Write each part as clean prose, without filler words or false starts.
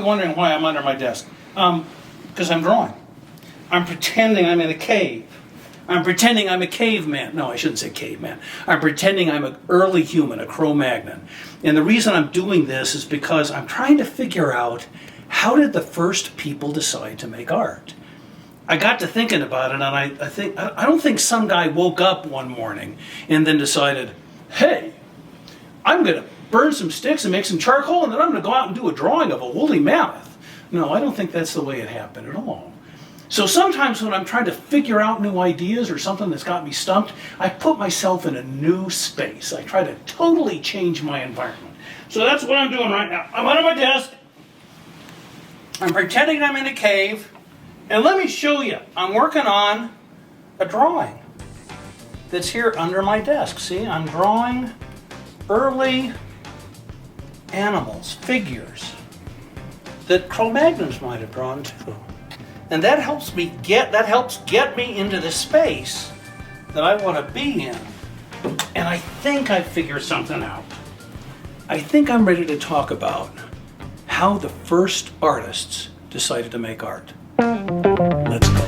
probably wondering why I'm under my desk. Because I'm drawing. I'm pretending I'm in a cave. I'm pretending I'm a caveman. No, I shouldn't say caveman. I'm pretending I'm an early human, a Cro-Magnon. And the reason I'm doing this is because I'm trying to figure out, how did the first people decide to make art? I got to thinking about it, and I don't think some guy woke up one morning and then decided, hey, I'm going to burn some sticks and make some charcoal, and then I'm going to go out and do a drawing of a woolly mammoth. No, I don't think that's the way it happened at all. So sometimes when I'm trying to figure out new ideas or something that's got me stumped, I put myself in a new space. I try to totally change my environment. So that's what I'm doing right now. I'm under my desk. I'm pretending I'm in a cave. And let me show you. I'm working on a drawing that's here under my desk. See, I'm drawing early animals, figures that Cro-Magnons might have drawn too. And that helps get me into the space that I want to be in. And I think I figured something out. I think I'm ready to talk about how the first artists decided to make art. Let's go.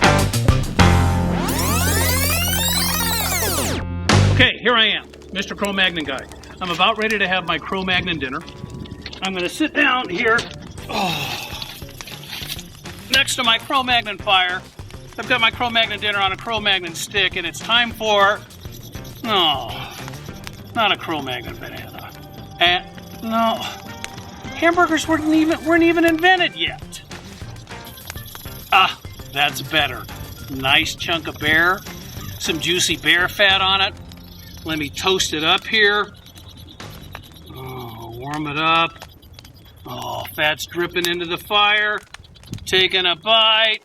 Okay, here I am, Mr. Cro-Magnon guy. I'm about ready to have my Cro-Magnon dinner. I'm going to sit down here. Next to my Cro-Magnon fire. I've got my Cro-Magnon dinner on a Cro-Magnon stick, and it's time for, no, not a Cro-Magnon banana. No, hamburgers weren't even invented yet. Ah, that's better. Nice chunk of bear, some juicy bear fat on it. Let me toast it up here. Oh, warm it up. Oh, fat's dripping into the fire. Taking a bite.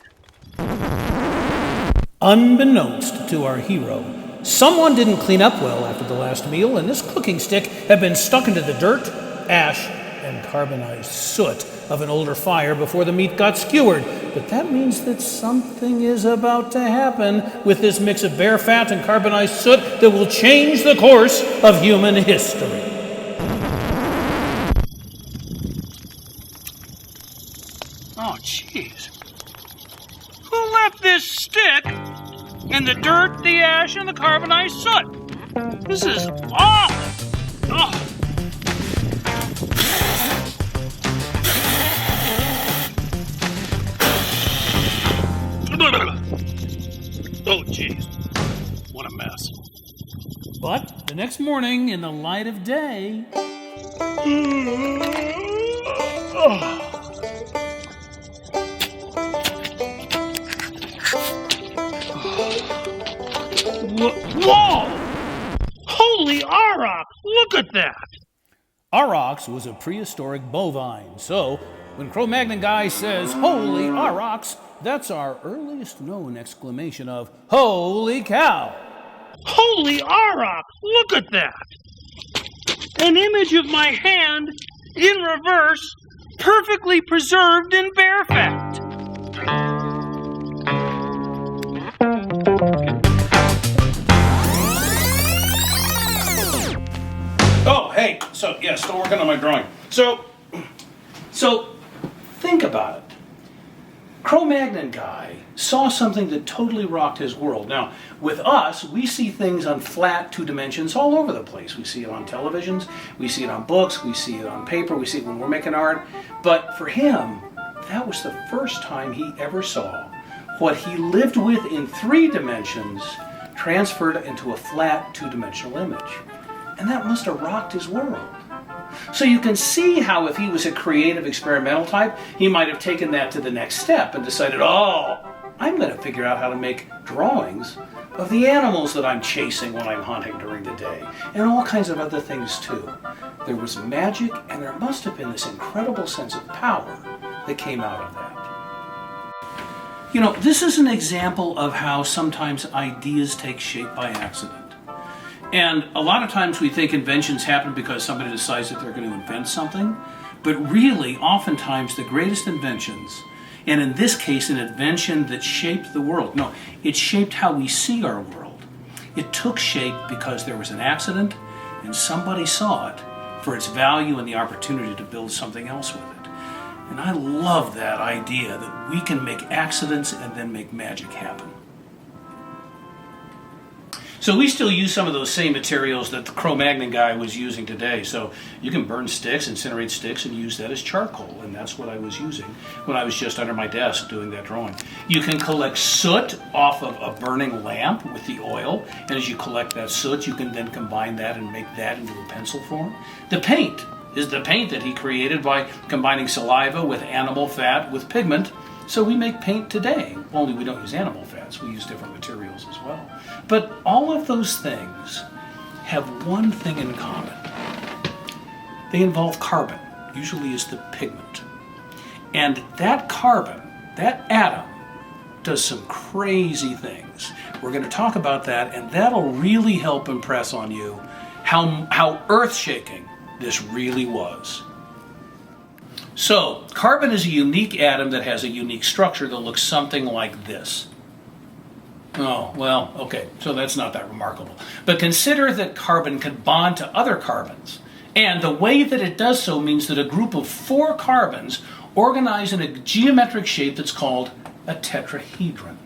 Unbeknownst to our hero, someone didn't clean up well after the last meal, and this cooking stick had been stuck into the dirt, ash, and carbonized soot of an older fire before the meat got skewered. But that means that something is about to happen with this mix of bear fat and carbonized soot that will change the course of human history. Oh, jeez. Who left this stick in the dirt, the ash, and the carbonized soot? This is awful. Oh. Oh, jeez. What a mess. But the next morning, in the light of day... Whoa! Holy auroch! Look at that! Aurochs was a prehistoric bovine, so when Cro-Magnon guy says, "Holy aurochs," that's our earliest known exclamation of, "Holy cow!" Holy auroch! Look at that! An image of my hand in reverse, perfectly preserved in bear fat. Oh, hey, still working on my drawing. So think about it. Cro-Magnon guy saw something that totally rocked his world. Now, with us, we see things on flat 2 dimensions all over the place. We see it on televisions, we see it on books, we see it on paper, we see it when we're making art. But for him, that was the first time he ever saw what he lived with in 3 dimensions transferred into a flat 2-dimensional image. And that must have rocked his world. So you can see how if he was a creative experimental type, he might have taken that to the next step and decided, I'm going to figure out how to make drawings of the animals that I'm chasing when I'm hunting during the day, and all kinds of other things too. There was magic, and there must have been this incredible sense of power that came out of that. You know, this is an example of how sometimes ideas take shape by accident. And a lot of times we think inventions happen because somebody decides that they're going to invent something, but really, oftentimes, the greatest inventions, and in this case, an invention that shaped the world. No, it shaped how we see our world. It took shape because there was an accident, and somebody saw it for its value and the opportunity to build something else with it. And I love that idea that we can make accidents and then make magic happen. So we still use some of those same materials that the Cro-Magnon guy was using today. So you can burn sticks, incinerate sticks, and use that as charcoal. And that's what I was using when I was just under my desk doing that drawing. You can collect soot off of a burning lamp with the oil. And as you collect that soot, you can then combine that and make that into a pencil form. The paint is the paint that he created by combining saliva with animal fat with pigment. So we make paint today, only we don't use animal fats, we use different materials as well. But all of those things have one thing in common. They involve carbon, usually is the pigment. And that carbon, that atom, does some crazy things. We're going to talk about that, and that'll really help impress on you how earth-shaking this really was. So, carbon is a unique atom that has a unique structure that looks something like this. Oh, well, okay, so that's not that remarkable. But consider that carbon can bond to other carbons. And the way that it does so means that a group of 4 carbons organize in a geometric shape that's called a tetrahedron.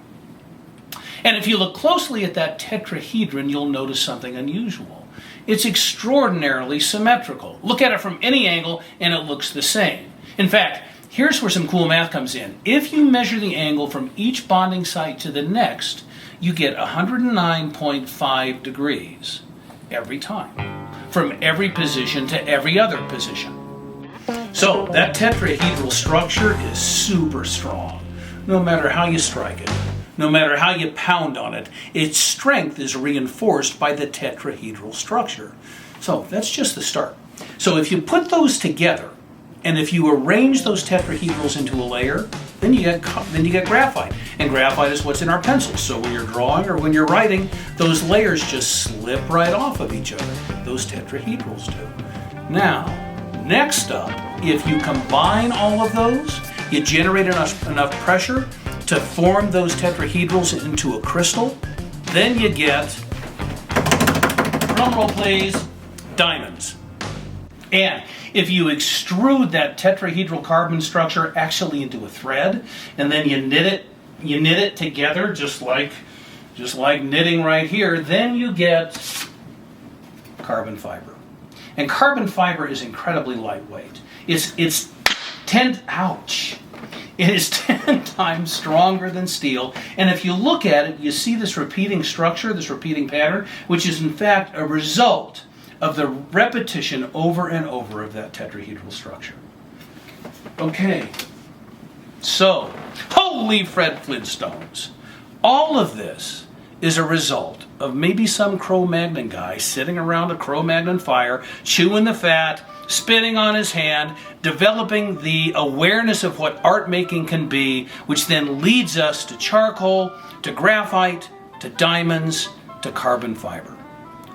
And if you look closely at that tetrahedron, you'll notice something unusual. It's extraordinarily symmetrical. Look at it from any angle and it looks the same. In fact, here's where some cool math comes in. If you measure the angle from each bonding site to the next, you get 109.5 degrees every time, from every position to every other position. So that tetrahedral structure is super strong. No matter how you strike it, no matter how you pound on it, its strength is reinforced by the tetrahedral structure. So that's just the start. So if you put those together, and if you arrange those tetrahedrals into a layer, then you get graphite. And graphite is what's in our pencils. So when you're drawing or when you're writing, those layers just slip right off of each other. Those tetrahedrals do. Now, next up, if you combine all of those, you generate enough pressure to form those tetrahedrals into a crystal, then you get, drum roll please, diamonds. And if you extrude that tetrahedral carbon structure actually into a thread, and then you knit it together just like knitting right here, then you get carbon fiber. And carbon fiber is incredibly lightweight. It is 10 times stronger than steel. And if you look at it, you see this repeating structure, this repeating pattern, which is in fact a result of the repetition over and over of that tetrahedral structure. Okay, so, holy Fred Flintstones. All of this is a result of maybe some Cro-Magnon guy sitting around a Cro-Magnon fire, chewing the fat, spitting on his hand, developing the awareness of what art making can be, which then leads us to charcoal, to graphite, to diamonds, to carbon fiber.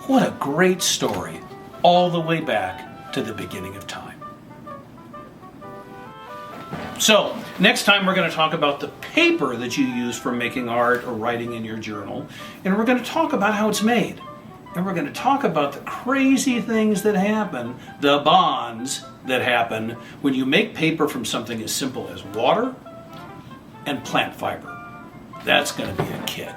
What a great story, all the way back to the beginning of time. So, next time we're going to talk about the paper that you use for making art or writing in your journal, and we're going to talk about how it's made. And we're going to talk about the crazy things that happen, the bonds that happen when you make paper from something as simple as water and plant fiber. That's going to be a kick.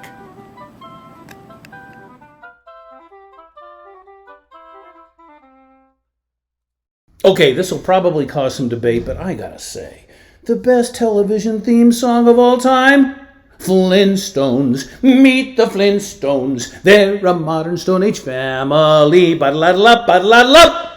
Okay, this will probably cause some debate, but I gotta say, the best television theme song of all time? Flintstones, meet the Flintstones. They're a modern Stone Age family. Ba-da-la-da-la, ba-da-la-da-la.